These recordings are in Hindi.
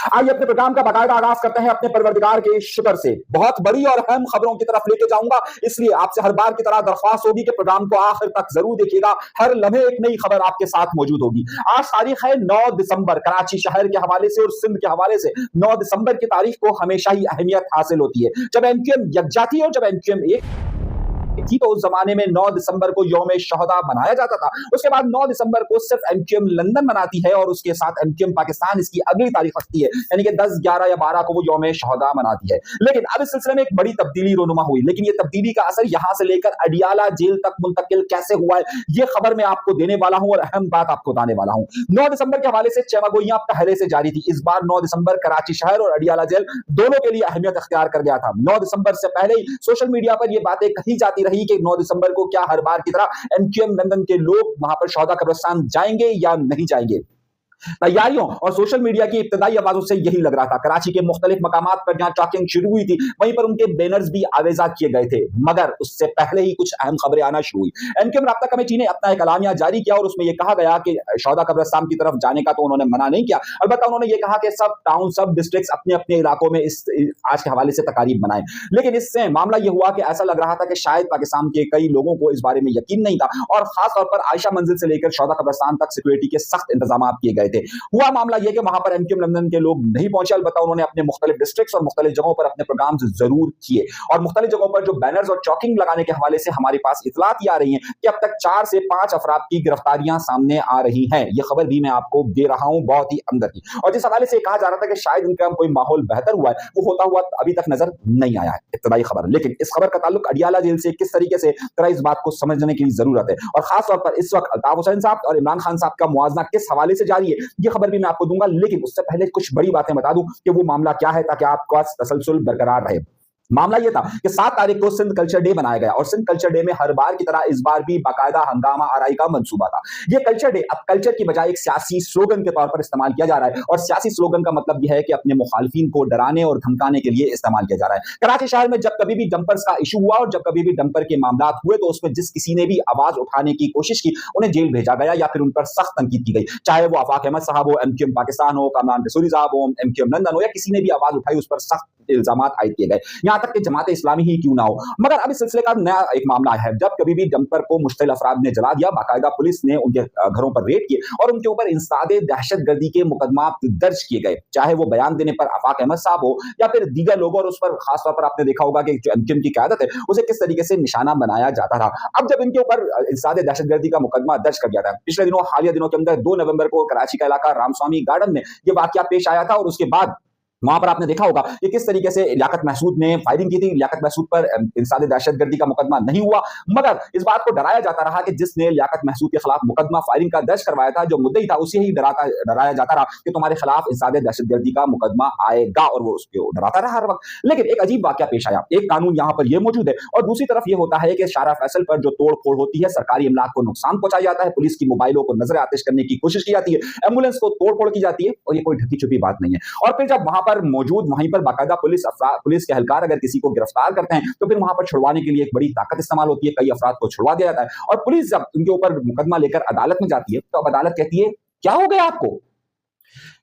आइए अपने प्रोग्राम का बाकायदा आगाज करते हैं अपने परवरदिगार के शुक्र से। बहुत बड़ी और अहम खबरों की तरफ लेके जाऊंगा, इसलिए आपसे हर बार की तरह दरख्वास्त होगी कि प्रोग्राम को आखिर तक जरूर देखिएगा। हर लम्हे एक नई खबर आपके साथ मौजूद होगी। आज तारीख है 9 दिसंबर। कराची शहर के हवाले से और सिंध के हवाले से 9 दिसंबर की तारीख को हमेशा ही अहमियत हासिल होती है। जब एमक्यूएम यकजा थी और जब एमक्यूएम एक थी तो उस जमाने में 9 दिसंबर को यौम शहदा मनाया जाता था। उसके बाद 9 दिसंबर को सिर्फ एमक्यूएम लंदन मनाती है और उसके साथ एमक्यूएम पाकिस्तान इसकी अगली तारीख रखती है, यानी कि 10, 11 या 12 को वो यौम शहदा मनाती है। लेकिन अब इस सिलसिले में एक बड़ी तब्दीली रोनुमा हुई, लेकिन ये तब्दीली का असर यहां से लेकर अडियाला जेल तक मुंतकिल कैसे हुआ है, ये खबर मैं आपको देने वाला हूं और अहम बात आपको बताने वाला हूं। 9 दिसंबर के हवाले से चमगोइयां पहले से जारी थी। इस बार 9 दिसंबर कराची शहर और अडियाला जेल दोनों के लिए अहमियत अख्तियार कर गया था। 9 दिसंबर से पहले ही सोशल मीडिया पर यह बातें कही जाती रही कि 9 दिसंबर को क्या हर बार की तरह एमक्यूएम लंदन के लोग वहां पर शहदा कब्रिस्तान जाएंगे या नहीं जाएंगे। तैयारियों और सोशल मीडिया की इब्तदाई आवाजों से यही लग रहा था। कराची के मुख्तलिफ मकामात पर जहां टॉकिंग शुरू हुई थी, वहीं पर उनके बैनर्स भी आवेजा किए गए थे, मगर उससे पहले ही कुछ अहम खबरें आना शुरू हुई। एमक्यूएम राब्ता कमेटी ने अपना एक अलामिया जारी किया और उसमें यह कहा गया कि शहदा कब्रिस्तान की तरफ जाने का तो उन्होंने मना नहीं किया, अलबत्ता उन्होंने यह कहा कि सब टाउन, सब डिस्ट्रिक्ट अपने अपने इलाकों में इस आज के हवाले से तकारीब बनाएं। लेकिन इससे मामला यह हुआ कि ऐसा लग रहा था कि शायद पाकिस्तान के कई लोगों को इस बारे में यकीन नहीं था और खासतौर पर आयशा मंजिल से लेकर शहदा कब्रिस्तान तक सिक्योरिटी के सख्त इंतजाम किए गए थे। हुआ मामला यह कि वहां पर एमक्यूएम लंदन के लोग नहीं पहुंचे, अलबत्ता उन्होंने अपने मुख्तलिफ डिस्ट्रिक्ट्स और मुख्तलिफ जगहों पर अपने प्रोग्राम्स जरूर किए और मुख्तलिफ जगहों पर जो बैनर्स और चॉकिंग लगाने के हवाले से हमारे पास इतलात आ रही हैं कि अब तक 4 से 5 अफराद की गिरफ्तारियां सामने आ रही हैं। यह खबर भी मैं आपको दे रहा हूं बहुत ही अंदर की, और जिस हवाले से कहा जा रहा था कि शायद इनका कोई माहौल बेहतर हुआ है, वो होता हुआ अभी तक नजर नहीं आया है इब्तदाई खबर। लेकिन इस खबर का ताल्लुक अडियाला जेल से किस तरीके से, जरा इस बात को समझने की जरूरत है और खासतौर पर इस वक्त अल्ताफ हुसैन साहब और इमरान खान साहब का मुआवजा किस हवाले से जारी है, यह खबर भी मैं आपको दूंगा। लेकिन उससे पहले कुछ बड़ी बातें बता दूं कि वो मामला क्या है, ताकि आपके पास तसलसल बरकरार रहे। मामला यह था कि 7 तारीख को सिंध कल्चर डे मनाया गया और सिंध कल्चर डे में हर बार की तरह इस बार भी बाकायदा हंगामा आराई का मंसूबा था। यह कल्चर डे अब कल्चर की बजाय एक सियासी स्लोगन के तौर पर इस्तेमाल किया जा रहा है और सियासी स्लोगन का मतलब यह है कि अपने मुखालिफिन को डराने और धमकाने के लिए इस्तेमाल किया जा रहा है। कराची शहर में जब कभी भी डंपर्स का इशू हुआ और जब कभी भी डंपर के मामला हुए तो उसमें जिस किसी ने भी आवाज उठाने की कोशिश की, उन्हें जेल भेजा गया या फिर उन पर सख्त तनकीद की गई, चाहे वो आफाक अहमद साहब हो, एमक्यूएम पाकिस्तान हो, कामरान रसूली साहब हो, एमक्यूएम लंदन हो, या किसी ने भी आवाज उठाई उस पर सख्त इल्जामात आयद किए गए, यहां तक कि जमात इस्लामी ही क्यों ना हो। मगर अब इस सिलसिले का नया एक मामला है। जब कभी भी डंपर को मुश्तिल अफराद ने जला दिया, बाकायदा पुलिस ने उनके घरों पर रेड किए और उनके ऊपर इंसादे दहशतगर्दी के मुकदमा दर्ज किए गए, चाहे वो बयान देने पर आफाक अहमद साहब हो या फिर दीगर लोग। और उस पर खासतौर पर आपने देखा होगा कि जो एमक्यूएम की क़यादत है उसे किस तरीके से निशाना बनाया जाता था। अब जब इनके ऊपर इंसादे दहशतगर्दी का मुकदमा दर्ज कर दिया था, पिछले दिनों, हालिया दिनों के अंदर 2 नवंबर को कराची का इलाका रामस्वामी गार्डन में यह वाकया पेश आया था और उसके बाद वहां पर आपने देखा होगा कि किस तरीके से लियाकत महसूद ने फायरिंग की थी। लियाकत महसूद पर इंसादे दहशतगर्दी का मुकदमा नहीं हुआ, मगर इस बात को डराया जाता रहा कि जिसने लियाकत महसूद के खिलाफ मुकदमा फायरिंग का दर्ज करवाया था, जो मुद्दई था, उसे ही डराया जाता रहा कि तुम्हारे खिलाफ इंसादे दहशतगर्दी का मुकदमा आएगा और वो उसको डराता रहा हर वक्त। लेकिन एक अजीब वाकया पेश आया। एक कानून यहां पर यह मौजूद है और दूसरी तरफ यह होता है कि शारा फैसल पर जो तोड़ फोड़ होती है, सरकारी इमलाक को नुकसान पहुंचाया जाता है, पुलिस की मोबाइलों को नजर आतिश करने की कोशिश की जाती है, एम्बुलेंस को तोड़ फोड़ की जाती है और ये कोई ढकी छुपी बात नहीं है। और फिर जब वहां पर मौजूद पर बाकायदा पुलिस के एहलकार अगर किसी को गिरफ्तार करते हैं तो फिर वहां पर छुड़वाने के लिए एक बड़ी ताकत इस्तेमाल होती है, कई अफराद को छुड़वा दिया जाता है। और पुलिस जब उनके ऊपर मुकदमा लेकर अदालत में जाती है तो अब अदालत कहती है क्या हो गया आपको,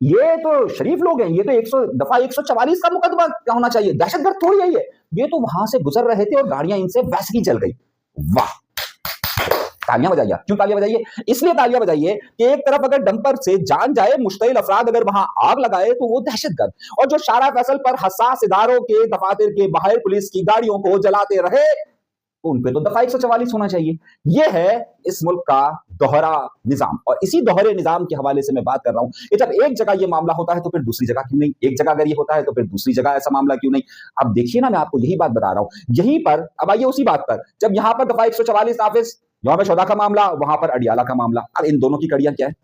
ये तो शरीफ लोग हैं, ये तो 100 दफा 144 का मुकदमा होना चाहिए, दहशतगर्द थोड़ी है ये तो वहां से गुजर रहे थे और गाड़ियां इनसे वैसे ही चल गई। वाह, तालियां बजाइए। क्यों तालियां बजाइए? इसलिए तालियां बजाइए कि एक तरफ अगर डंपर से जान जाए, मुश्तिल अफराद अगर वहां आग लगाए तो वो दहशतगर्द, और जो शारा फैसल पर हसास इदारों के दफातर के बाहर पुलिस की गाड़ियों को जलाते रहे उन पे तो दफा 144 होना चाहिए। यह है इस मुल्क का दोहरा निजाम, और इसी दोहरे निजाम के हवाले से मैं बात कर रहा हूं कि जब एक जगह यह मामला होता है तो फिर दूसरी जगह क्यों नहीं, एक जगह अगर ये होता है तो फिर दूसरी जगह ऐसा मामला क्यों नहीं। अब देखिए ना, मैं आपको यही बात बता रहा हूं। यहीं पर अब आइए उसी बात पर, जब यहां पर दफा 144 नाफिज, यौम शोदा का मामला, वहां पर अडियाला का मामला, अब इन दोनों की कड़ियां क्या है,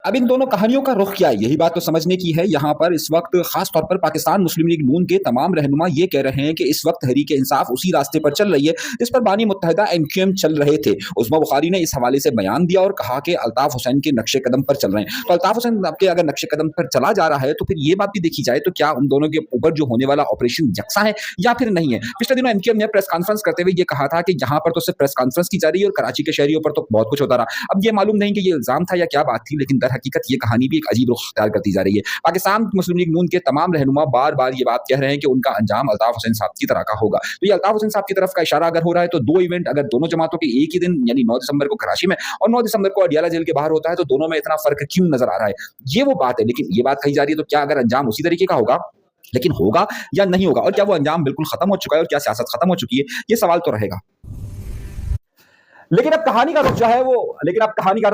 अब इन दोनों कहानियों का रुख क्या है, यही बात तो समझने की है। यहाँ पर इस वक्त खास तौर पर पाकिस्तान मुस्लिम लीग नून के तमाम रहनुमा ये कह रहे हैं कि इस वक्त तहरीक इंसाफ उसी रास्ते पर चल रही है जिस पर बानी मुत्तहिदा एमक्यूएम चल रहे थे। उस्मा बुखारी ने इस हवाले से बयान दिया और कहा कि अल्ताफ हुसैन के नक्शे कदम पर चल रहे हैं। तो अल्ताफ हुसैन आपके अगर नक्शे कदम पर चला जा रहा है तो फिर ये बात भी देखी जाए तो क्या उन दोनों के ऊपर जो होने वाला ऑपरेशन यकसा है या फिर नहीं है। पिछले दिनों एमक्यूएम ने प्रेस कॉन्फ्रेंस करते हुए ये कहा था कि यहाँ पर तो सिर्फ प्रेस कॉन्फ्रेंस की जा रही है और कराची के शहरियों पर तो बहुत कुछ होता रहा। अब ये मालूम नहीं कि ये इल्जाम था या क्या बात थी, लेकिन हकीकत ये कहानी भी एक अजीब रुख अख्तियार करती जा रही है। पाकिस्तान मुस्लिम लीग नून के तमाम रहनुमा बार-बार ये बात कह रहे हैं कि उनका अंजाम अल्ताफ हुसैन साहब की तरह का होगा। तो ये अल्ताफ हुसैन साहब की तरफ का इशारा अगर हो रहा है तो 2 इवेंट अगर दोनों जमातों के एक ही दिन यानी 9 दिसंबर को कराची में और 9 दिसंबर को अडियाला जेल के बाहर होता है तो दोनों में इतना फर्क क्यों नजर आ रहा है? ये वो बात है। लेकिन ये बात कही जा रही है तो क्या अगर अंजाम उसी तरीके का होगा? लेकिन होगा या नहीं होगा? और क्या वो अंजाम बिल्कुल खत्म हो चुका है और क्या सियासत खत्म हो चुकी है? ये सवाल तो रहेगा। लेकिन अब कहानी का रुख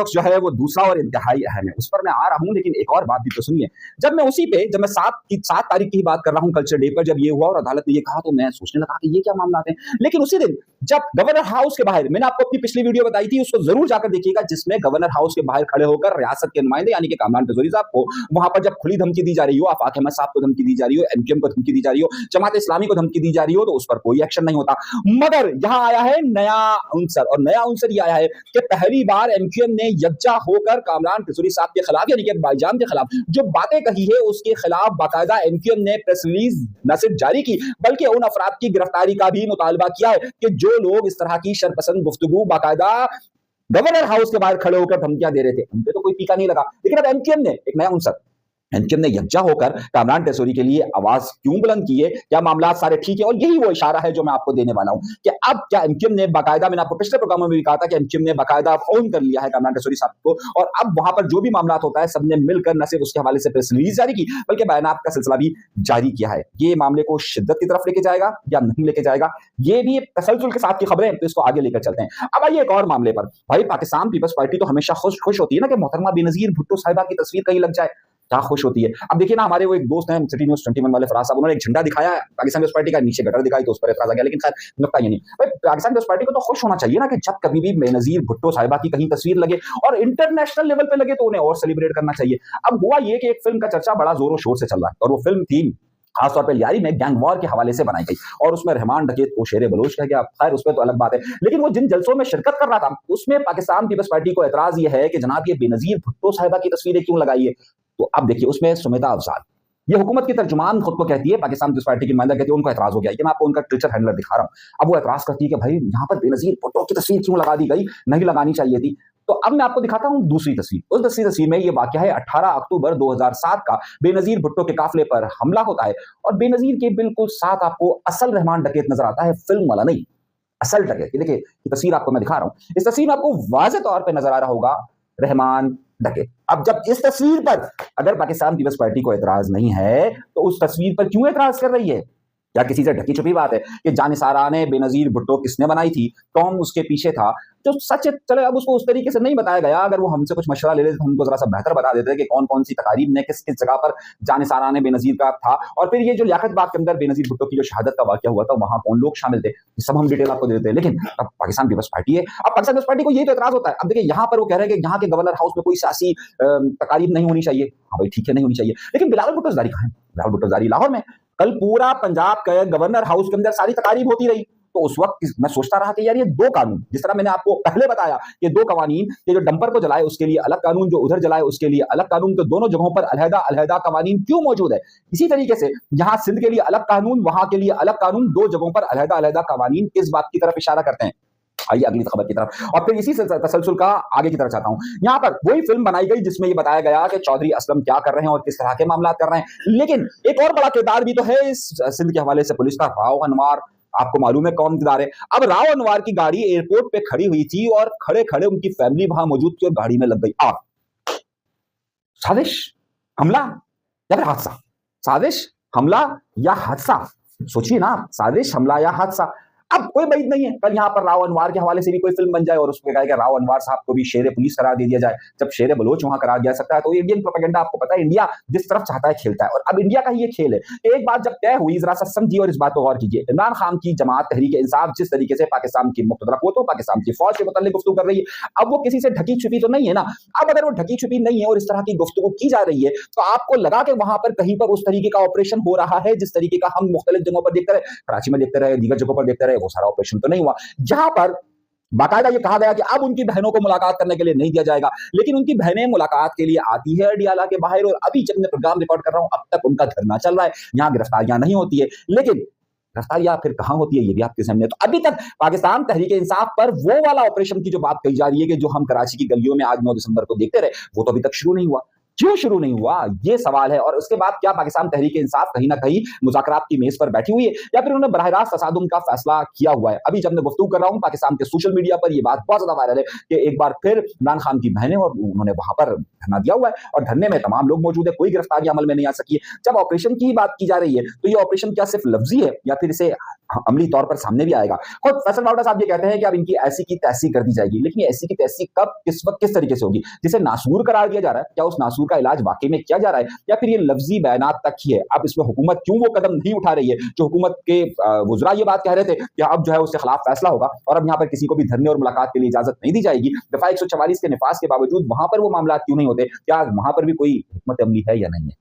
जो है वो दूसरा और इंतहाई अहम है। उस पर मैं आ रहा हूं, लेकिन एक और बात भी तो सुनिए। जब मैं 7 तारीख की ही बात कर रहा हूं, कल्चर डे पर जब ये हुआ और अदालत ने ये कहा तो मैं सोचने लगा कि ये क्या मामला है। लेकिन उसी दिन जब गवर्नर हाउस के बाहर, मैंने आपको अपनी पिछली वीडियो बताई थी, उसको जरूर जाकर देखिएगा, जिसमें गवर्नर हाउस के बाहर खड़े होकर रियासत के नुमाइंदे यानी कि कामरान तिजोरी साहब को वहां पर जब खुली धमकी दी जा रही हो, आफाक अहमद साहब को धमकी दी जा रही हो, एमक्यूएम को धमकी दी जा रही हो, जमात इस्लामी को धमकी दी जा रही हो, तो उस पर कोई एक्शन नहीं होता। मगर यहां आया है नया अंसर, और नया अंसर ये आया है कि पहली बार एमक्यूएम ने यकजा होकर कामरान तिजोरी साहब के खिलाफ यानी कि भाईजान के खिलाफ जो बातें कही है उसके खिलाफ बाकायदा एमक्यूएम ने प्रेस रिलीज न सिर्फ जारी की बल्कि उन अफराद की गिरफ्तारी का भी मुतालबा किया है कि जो लोग इस तरह की शरपसंद गुफ्तगू बाकायदा गवर्नर हाउस के बाहर खड़े होकर धमकियां दे रहे थे, उन पे तो कोई टीका नहीं लगा। लेकिन अब एमक्यूएम ने एक नया अंसर, एमक्यूएम ने यकजा होकर कामरान तिजोरी के लिए आवाज क्यों बुलंद की है? क्या मामला सारे ठीक है? और यही वो इशारा है जो मैं आपको देने वाला हूं कि अब क्या एमक्यूएम ने बाकायदा, मैंने आपको पिछले प्रोग्राम में भी कहा था कि एमक्यूएम ने बाकायदा ऑन कर लिया है कामरान तिजोरी साहब को, और अब वहां पर जो भी मामला होता है सबने मिलकर न सिर्फ उसके हवाले से प्रेस रिलीज जारी की बल्कि बयानात का सिलसिला भी जारी किया है। ये मामले को शिद्दत की तरफ लेके जाएगा या नहीं लेके जाएगा, ये भी तसलसल के साथ की खबरें, तो इसको आगे लेकर चलते हैं। अब आइए एक और मामले पर। भाई पाकिस्तान पीपल्स पार्टी तो हमेशा खुश होती है ना कि मोहतरमा बेनजीर भुट्टो साहिबा की तस्वीर कहीं लग जाए, क्या खुश होती है। अब देखिए ना, हमारे वो एक दोस्त हैं सिटी न्यूज़ 21 वाले फराज साहब, उन्होंने एक झंडा दिखाया पाकिस्तान पीपल्स पार्टी का, नीचे गटर दिखाई तो उस पर एतराज आ गया। लेकिन खैर नुकता ये नहीं, भाई पाकिस्तान पीपल्स पार्टी को तो खुश होना चाहिए ना कि जब कभी भी बेनजीर भुट्टो साहिबा की कहीं तस्वीर लगे और इंटरनेशनल लेवल पे लगे तो उन्हें और सेलिब्रेट करना चाहिए। अब हुआ ये कि एक फिल्म का चर्चा बड़ा जोरों शोर से चल रहा है और वो फिल्म थी खासतौर पर लियारी में गैंग वॉर के हवाले से बनाई गई और उसमें रहमान डकैत को शेर बलोच कह गया। खैर उस पर तो अलग बात है, लेकिन वो जिन जलसों में शिरकत कर रहा था उसमें पाकिस्तान पीपल्स पार्टी को एतराज ये है कि जनाब ये बेनजीर भुट्टो साहिबा की तस्वीरें क्यों लगाई है। तो अब देखिए उसमें सुमिता अफजाल, ये हुकूमत की तर्जुमान खुद को कहती है, पाकिस्तान पीपल्स पार्टी की नुमाइंदा कहती है उनको एतराज हो गया। ये मैं आपको उनका ट्विटर हैंडलर दिखा रहा हूं। अब वो एतराज करती है कि भाई यहाँ पर बेनजीर भुट्टो की तस्वीर क्यों लगा दी गई, नहीं लगानी चाहिए थी। तो अब मैं आपको दिखाता हूं दूसरी तस्वीर। उस दूसरी तस्वीर में ये वाकया है 18 अक्टूबर 2007 का। बेनजीर भुट्टो के काफिले पर हमला होता है और बेनजीर के बिल्कुल साथ आपको असल रहमान डकैत नजर आता है, फिल्म वाला नहीं, असल डकैत। ये देखिए ये तस्वीर आपको मैं दिखा रहा हूं। इस तस्वीर में आपको वाज़ेह तौर पर नजर आ रहा होगा रहमान डकैत। अब जब इस तस्वीर पर अगर पाकिस्तान पीपल्स पार्टी को एतराज नहीं है तो उस तस्वीर पर क्यों एतराज कर रही है? क्या किसी से ढकी छुपी बात है कि जानिसारा ने बेनजीर भुट्टो किसने बनाई थी, कौन उसके पीछे था? जो सच है, चले अब उसको उस तरीके से नहीं बताया गया। अगर वो हमसे कुछ मशवरा ले लेते तो हमको जरा सा बेहतर बता देते कि कौन कौन सी तकारीब ने किस किस जगह पर जानिसारा ने बेनजीर का था, और फिर ये जो लियाकत बाग के अंदर बेनजीर भुट्टो की जो शहादत का वाकया हुआ था वहां कौन लोग शामिल थे, सब हम डिटेल आपको दे देते हैं। लेकिन अब पाकिस्तान पीपल्स पार्टी है, अब पाकिस्तान पीपल्स पार्टी को यही तो एतराज होता है। अब देखिए यहाँ पर वो कह रहे हैं कि यहाँ के गवर्नर हाउस में कोई सियासी तकारीब नहीं होनी चाहिए। हाँ भाई ठीक है, नहीं होनी चाहिए, लेकिन बिलावल भुट्टो ज़ारी कहाँ है? बिलावल भुट्टो ज़ारी लाहौर में। कल पूरा पंजाब के गवर्नर हाउस के अंदर सारी तकारीब होती रही, तो उस वक्त मैं सोचता रहा कि यार ये दो कानून, जिस तरह मैंने आपको पहले बताया कि दो कवानीन, ये जो डंपर को जलाए उसके लिए अलग कानून, जो उधर जलाए उसके लिए अलग कानून, तो दोनों जगहों पर अलहदा अलहदा कवानीन क्यों मौजूद है? इसी तरीके से यहाँ सिंध के लिए अलग कानून, वहां के लिए अलग कानून, दो जगहों पर अलहदा अलहदा कवानीन, इस बात की तरफ इशारा करते हैं। आइए अगली खबर की तरफ, और फिर इसी तसलसल का आगे की तरफ चाहता हूं। यहां पर वही फिल्म बनाई गई जिसमें ये बताया गया कि चौधरी असलम क्या कर रहे हैं और किस तरह के मामला कर रहे हैं। लेकिन एक और बड़ा किरदार भी तो है इस सिंध के हवाले से, पुलिस का राव अनवार। आपको मालूम है कौन किरदार है? अब राव अनवार की गाड़ी एयरपोर्ट पे खड़ी हुई थी और खड़े खड़े उनकी फैमिली वहां मौजूद थी और गाड़ी में लग गई आग। साजिश, हमला या फिर हादसा? साजिश, हमला या हादसा? सोचिए ना, साजिश, हमला या हादसा। अब कोई बैद नहीं है कल यहाँ पर राव अनवार के हवाले से भी कोई फिल्म बन जाए और उसमें कहा कि राव अनवार साहब को भी शेर पुलिस करार दे दिया जाए। जब शेर बलोच वहां करार दिया सकता है तो इंडियन प्रोपेगेंडा, आपको पता है इंडिया जिस तरफ चाहता है खेलता है, और अब इंडिया का ये खेल है। एक बात जब तय हुई, जरा सा समझिए और इस बात को गौर कीजिए। इमरान खान की जमात तहरीक इंसाफ जिस तरीके से पाकिस्तान की मुख्तलिफ क़ुव्वतों, पाकिस्तान की फौज के मुताल्लिक गुफ्तगू कर रही है, अब वो किसी से ढकी छुपी तो नहीं है ना। अब अगर वो ढकी छुपी नहीं है और इस तरह की गुफ्तगू की जा रही है तो आपको लगा कि वहां पर कहीं पर उस तरीके का ऑपरेशन हो रहा है जिस तरीके का हम मुख्तलिफ जगहों पर देखते रहे, कराची में देखते रहे, दीगर जगहों पर देखते रहे, वो सारा ऑपरेशन तो नहीं हुआ। जहां पर बाकायदा ये कहा गया कि अब उनकी बहनों को मुलाकात करने के लिए नहीं दिया जाएगा, लेकिन उनकी बहनें मुलाकात के लिए आती है अडियाला के बाहर, और अभी जब मैं प्रोग्राम रिकॉर्ड कर रहा हूं अब तक उनका धरना चल रहा है, यहां गिरफ्तारियां नहीं होती है। लेकिन गिरफ्तारियां फिर कहां होती है ये भी आपके सामने। तो अभी तक पाकिस्तान तहरीक इंसाफ पर वो वाला ऑपरेशन की जो बात कही जा रही है कि जो हम कराची की गलियों में आज 9 दिसंबर को देखते रहे, वो तो अभी तक शुरू नहीं हुआ। क्यों शुरू नहीं हुआ ये सवाल है। और उसके बाद क्या पाकिस्तान तहरीक इंसाफ कहीं ना कहीं मुज़ाकरात की मेज पर बैठी हुई है या फिर उन्होंने बराह रास्त तसादुम का फैसला किया हुआ है। अभी जब मैं गुफ्तगू कर रहा हूं पाकिस्तान के सोशल मीडिया पर ये बात बहुत ज्यादा वायरल है कि एक बार फिर इमरान खान की बहनें और उन्होंने वहां पर धरना दिया हुआ है और धरने में तमाम लोग मौजूद है, कोई गिरफ्तारी अमल में नहीं आ सकी है। जब ऑपरेशन की बात की जा रही है तो ये ऑपरेशन क्या सिर्फ लफ्जी है या फिर इसे अमली तौर पर सामने भी आएगा। खुद फैसल बावड़ा साहब ये कहते हैं कि अब इनकी ऐसी की तैसी कर दी जाएगी, लेकिन ये ऐसी की तैसी कब, किस वक्त, किस तरीके से होगी? जिसे नासूर करार दिया जा रहा है, क्या उस नासूर का इलाज वाकई में किया जा रहा है या फिर ये लफ्जी बयानात तक ही है? अब इसमें हुकूमत क्यों वो कदम नहीं उठा रही है जो हुकूमत के वुज़रा ये बात कह रहे थे कि अब जो है उसके खिलाफ फैसला होगा और अब यहाँ पर किसी को भी धरने और मुलाकात के लिए इजाजत नहीं दी जाएगी। दफा 144 के निफाज के बावजूद वहां पर वो मामला क्यों नहीं होते? क्या वहां पर भी कोई हिकमत अमली है या नहीं है?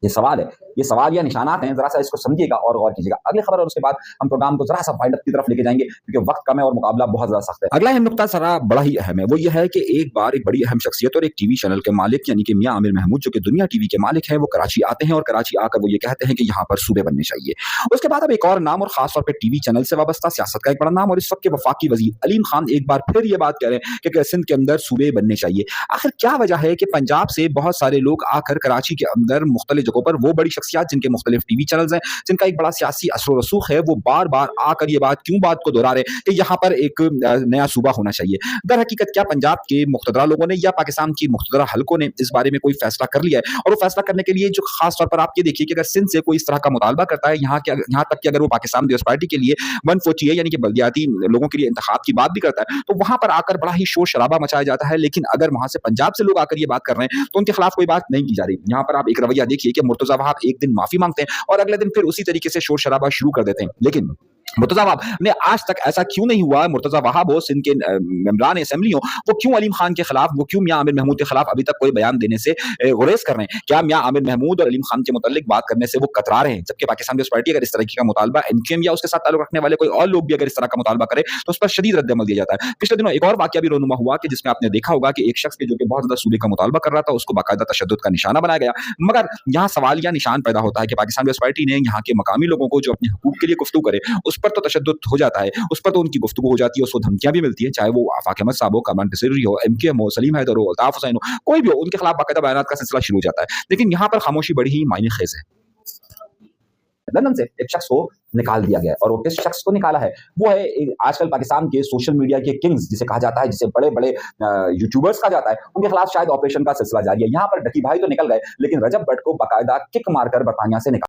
ये सवाल है, ये सवाल या निशानात हैं, जरा-सा इसको समझिएगा और गौर कीजिएगा। अगली खबर और उसके बाद हम प्रोग्राम को जरा-सा वाइंड अप की तरफ लेके जाएँगे क्योंकि वक्त कम है और मुकाबला बहुत ज़्यादा सख्त है। अगला अहम नुकता ज़रा बड़ा ही अहम है, वो ये है कि एक बार एक बड़ी अहम शख्सियत और एक टीवी चैनल के मालिक यानी कि मियां आमिर महमूद जो कि दुनिया टीवी के मालिक हैं, वो कराची आते हैं और कराची आकर वो ये कहते हैं कि यहाँ पर सूबे बनने चाहिए। उसके बाद अब एक और नाम और खास तौर पर टीवी चैनल से वाबस्ता सियासत का एक बड़ा नाम और इस वक्त के वफाकी वजीर अलीम खान एक बार फिर ये बात कह रहे हैं कि सिंध के अंदर सूबे बनने चाहिए। आखिर क्या वजह है कि पंजाब से बहुत सारे लोग आकर कराची के अंदर मुख्तलिफ जगहों पर वो बड़ी जिनके मुख्तलिफ टीवी चैनल्स हैं, जिनका एक बड़ा सियासी असर रसूख है, वो बार बार आकर ये बात को दोहरा रहे कि यहाँ पर एक नया सूबा होना चाहिए। दर हकीकत क्या पंजाब के मुख्तदरा लोगों ने या पाकिस्तान की मुख्तदरा हलकों ने इस बारे में कोई फैसला कर लिया है? और वो फैसला करने के लिए जो खास तौर पर आप ये देखिए कि अगर सिंध से कोई इस तरह का मुतालबा करता है, यहाँ तक कि अगर वो पाकिस्तान पीपल्स पार्टी के लिए 148 यानी कि बल्दियाती लोगों के लिए इंतखाब की बात भी करता है, तो वहां पर आकर बड़ा ही शोर शराबा मचाया जाता है। लेकिन अगर वहां से पंजाब से लोग आकर ये बात कर रहे हैं तो उनके खिलाफ कोई बात नहीं की जा रही। यहाँ पर आप एक रवैया देखिए कि मुर्तजा वहाब एक दिन माफी मांगते हैं और अगले दिन फिर उसी तरीके से शोर शराबा शुरू कर देते हैं। लेकिन मुर्तजा वहाब ने आज तक ऐसा क्यों नहीं हुआ? मुर्तजा वहाब हो, सिंध के मेंबरान असेंबली हो, वो क्यों अलीम खान के खिलाफ, वो क्यों मियां आमिर महमूद के खिलाफ अभी तक कोई बयान देने से गुरेज कर रहे हैं? क्या मियां आमिर महमूद और अलीम खान के मुतालिक बात करने से वो कतरा रहे हैं? जबकि पाकिस्तान पीपल्स पार्टी अगर इस तरह का मुतालबा एनक्यूएम या उसके साथ ताल्लुक रखने वाले कोई और लोग भी अगर इस तरह का मुतालबा करे तो उस पर शदीद रद्द-ए-अमल दिया जाता है। पिछले दिनों एक और वाकया भी रोनुमा हुआ कि जिसमें आपने देखा होगा कि एक शख्स के जो कि बहुत ज्यादा सूबे का मुतालबा कर रहा था, उसको बाकायदा तशद्दुद का निशाना बनाया गया। मगर यहाँ सवाल या निशान पैदा होता है कि पाकिस्तान पीपल्स पार्टी ने यहाँ के मकामी लोगों को जो अपने हुकूक के लिए गुफ्तगू करे, उस पर तो तशद्दुद हो जाता है, उस पर तो उनकी गुफ्तगू हो जाती है, उसको धमकियां भी मिलती है, चाहे वो आफाक अहमद साहब हो, कामरान तसर्री हो, एमकेएम हो, सलीम हैदर हो, अल्ताफ हुसैन हो, कोई भी हो, उनके खिलाफ बाकायदा बयानात का सिलसिला शुरू हो जाता है। लेकिन यहाँ पर खामोशी बड़ी ही मायने खेज है। लंदन से एक शख्स को निकाल दिया गया और वो किस शख्स को निकाला है? वो है आजकल पाकिस्तान के सोशल मीडिया के किंग्स जिसे कहा जाता है, जिसे बड़े-बड़े यूट्यूबर्स कहा जाता है, उनके खिलाफ शायद ऑपरेशन का सिलसिला जारी है। यहाँ पर डकी भाई तो निकल गए, लेकिन रजब भट्ट को बाकायदा किक मारकर बरतानिया से निकाल